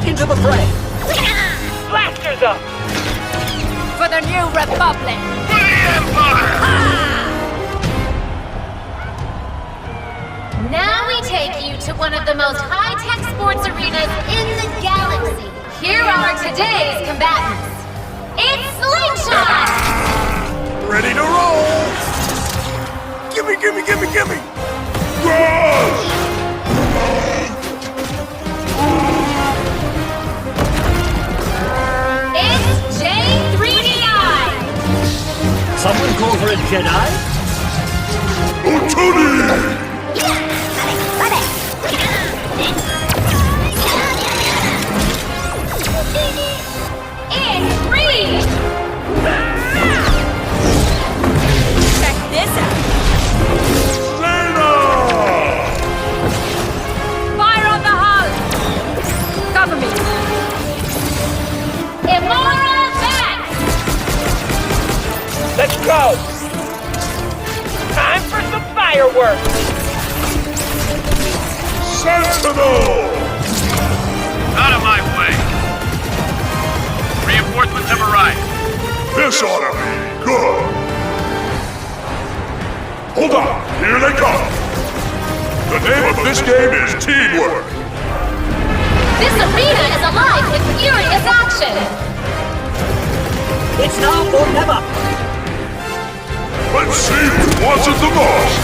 back into the fray! Blasters up! For the new republic! For the Empire! Now we take you to one of the most high-tech sports arenas in the galaxy. Here are today's combatants. It's Slingshot! Ready to roll! Gimme, gimme, gimme, gimme! Rush! It's J3DI! Someone call for a Jedi? Otoni! It's Reed! Check this out! Lena! Fire on the hull! Cover me! Immoral Vance! Let's go! Time for some fireworks! Sentinel! Out of my way! Reinforcements have arrived. This ought to be good! Hold on! Here they come! The name of this game is Teamwork! This arena is alive with furious action! It's now or never! Let's see who wants it the most!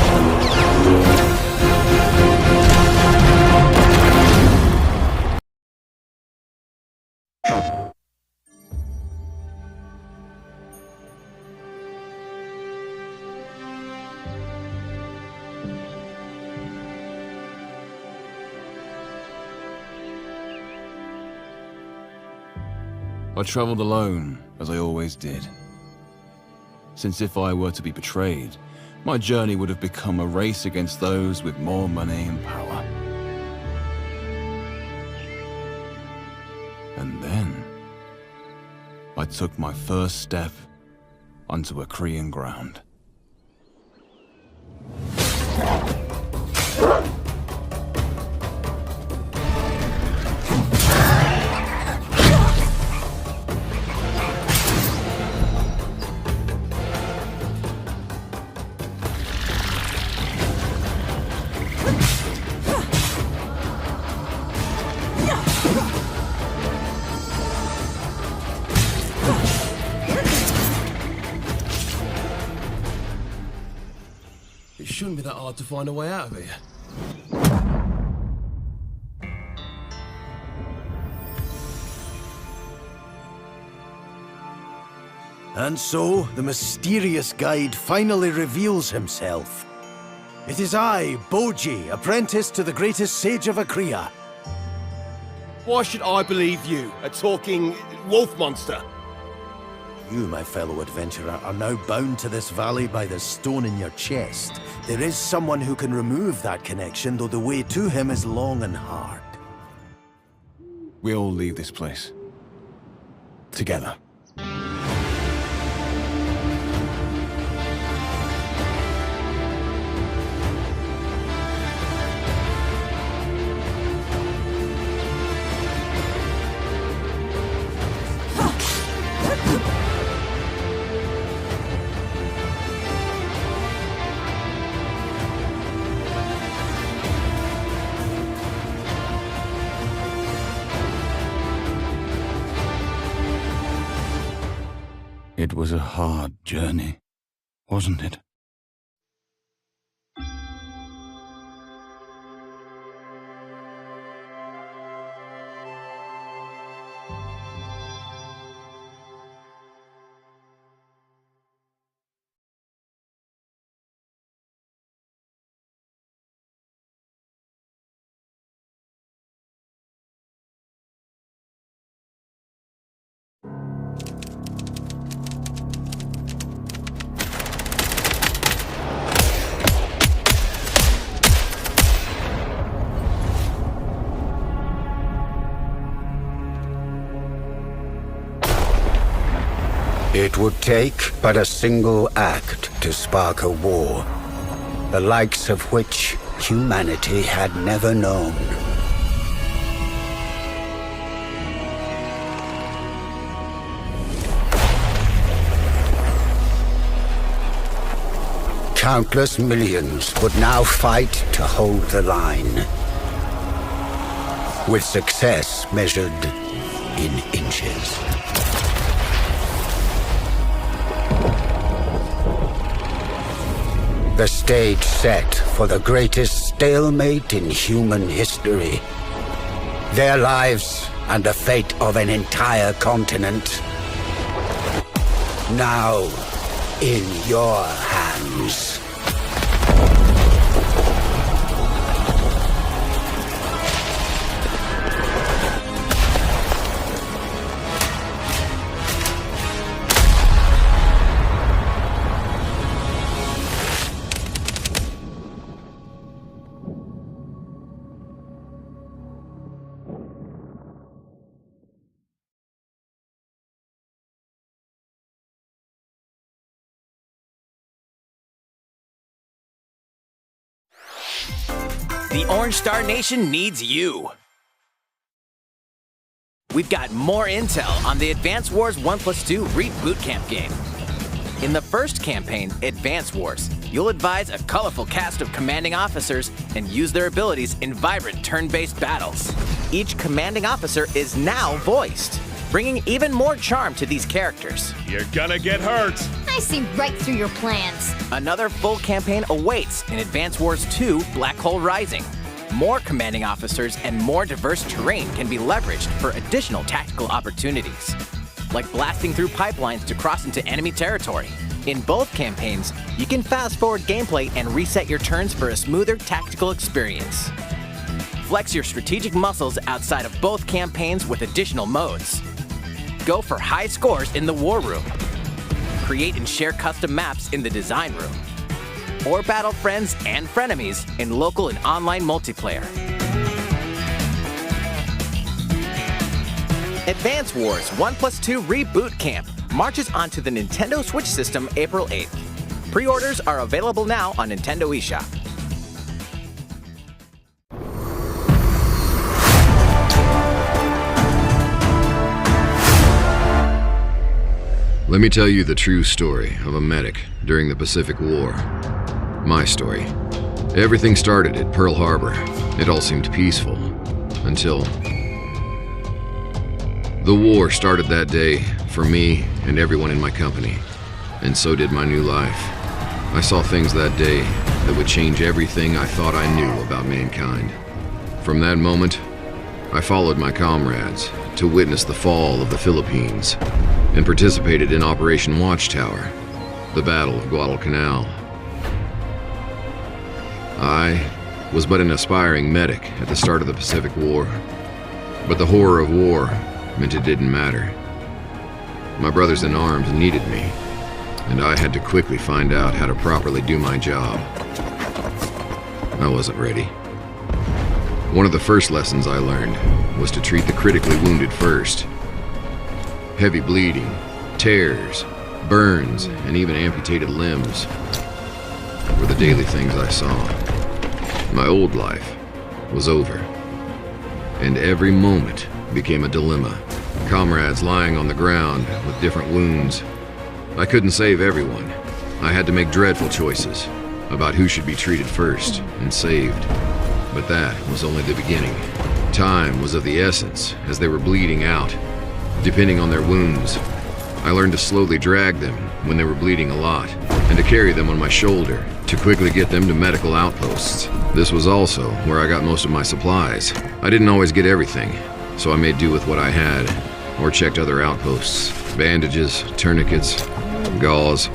I travelled alone, as I always did. Since if I were to be betrayed, my journey would have become a race against those with more money and power. And then, I took my first step onto Akrian ground. It shouldn't be that hard to find a way out of here. And so, the mysterious guide finally reveals himself. It is I, Boji, apprentice to the greatest sage of Akria. Why should I believe you, a talking wolf monster? You, my fellow adventurer, are now bound to this valley by the stone in your chest. There is someone who can remove that connection, though the way to him is long and hard. We all leave this place. Together. It was a hard journey, wasn't it? It would take but a single act to spark a war, the likes of which humanity had never known. countless millions would now fight to hold the line. With success measured in inches. The stage set for the greatest stalemate in human history. Their lives and the fate of an entire continent. Now, in your hands. The Orange Star Nation needs you. We've got more intel on the Advance Wars 1+2 Reboot Camp game. In the first campaign, Advance Wars, you'll advise a colorful cast of commanding officers and use their abilities in vibrant turn-based battles. Each commanding officer is now voiced, bringing even more charm to these characters. You're gonna get hurt. I see right through your plans. Another full campaign awaits in Advance Wars 2 Black Hole Rising. More commanding officers and more diverse terrain can be leveraged for additional tactical opportunities, like blasting through pipelines to cross into enemy territory. In both campaigns, you can fast-forward gameplay and reset your turns for a smoother tactical experience. Flex your strategic muscles outside of both campaigns with additional modes. Go for high scores in the War Room. Create and share custom maps in the Design Room. Or battle friends and frenemies in local and online multiplayer. Advance Wars 1+2 Reboot Camp marches onto the Nintendo Switch system April 8th. Pre-orders are available now on Nintendo eShop. Let me tell you the true story of a medic during the Pacific War. My story. Everything started at Pearl Harbor. It all seemed peaceful until the war started that day for me and everyone in my company, and so did my new life. I saw things that day that would change everything I thought I knew about mankind. From that moment, I followed my comrades to witness the fall of the Philippines and participated in Operation Watchtower, the Battle of Guadalcanal. I was but an aspiring medic at the start of the Pacific War, but the horror of war meant it didn't matter. My brothers in arms needed me, and I had to quickly find out how to properly do my job. I wasn't ready. One of the first lessons I learned was to treat the critically wounded first. Heavy bleeding, tears, burns, and even amputated limbs were the daily things I saw. My old life was over, and every moment became a dilemma. Comrades lying on the ground with different wounds. I couldn't save everyone. I had to make dreadful choices about who should be treated first and saved. But that was only the beginning. Time was of the essence as they were bleeding out. Depending on their wounds, I learned to slowly drag them when they were bleeding a lot, and to carry them on my shoulder to quickly get them to medical outposts. This was also where I got most of my supplies. I didn't always get everything, so I made do with what I had, or checked other outposts. Bandages, tourniquets, gauze,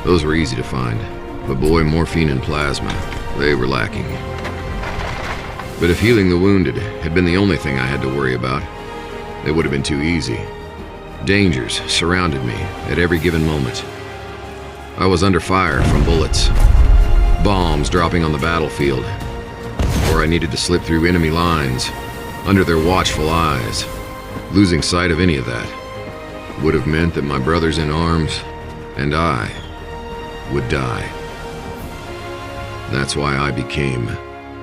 those were easy to find. But boy, morphine and plasma, they were lacking. But if healing the wounded had been the only thing I had to worry about, it would have been too easy. Dangers surrounded me at every given moment. I was under fire from bullets, bombs dropping on the battlefield, or I needed to slip through enemy lines under their watchful eyes. Losing sight of any of that would have meant that my brothers in arms and I would die. That's why I became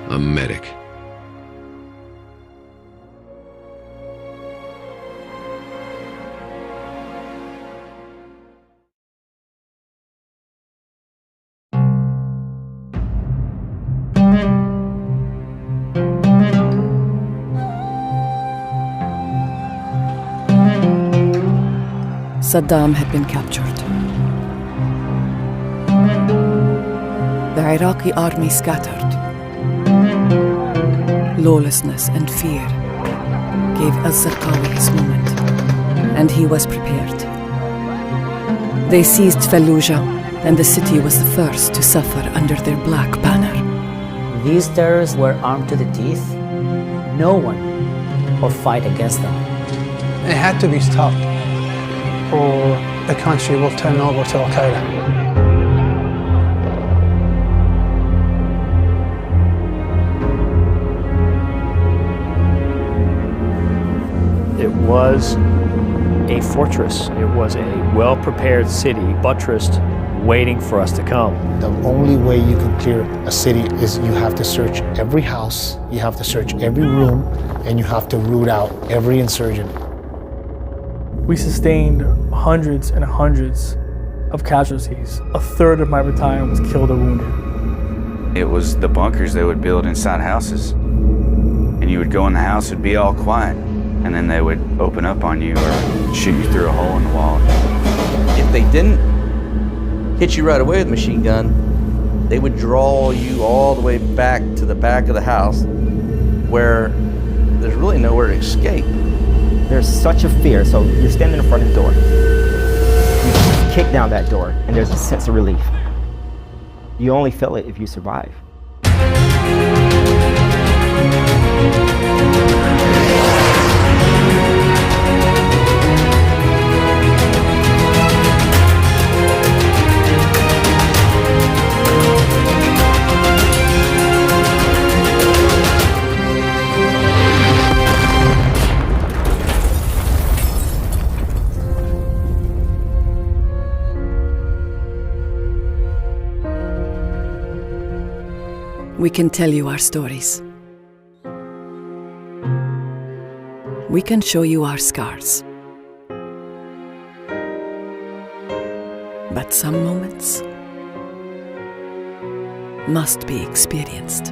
a medic. Saddam had been captured. The Iraqi army scattered. Lawlessness and fear gave al-Zarqawi his moment, and he was prepared. They seized Fallujah, and the city was the first to suffer under their black banner. These terrorists were armed to the teeth. No one will fight against them. It had to be stopped, or the country will turn over to Al-Qaeda. It was a fortress. It was a well-prepared city, buttressed, waiting for us to come. The only way you can clear a city is you have to search every house, you have to search every room, and you have to root out every insurgent. We sustained hundreds and hundreds of casualties. A third of my battalion was killed or wounded. It was the bunkers they would build inside houses. And you would go in the house, it'd be all quiet. And then they would open up on you or shoot you through a hole in the wall. If they didn't hit you right away with a machine gun, they would draw you all the way back to the back of the house where there's really nowhere to escape. There's such a fear, so you're standing in front of the door. You kick down that door, and there's a sense of relief. You only feel it if you survive. We can tell you our stories. We can show you our scars. But some moments must be experienced.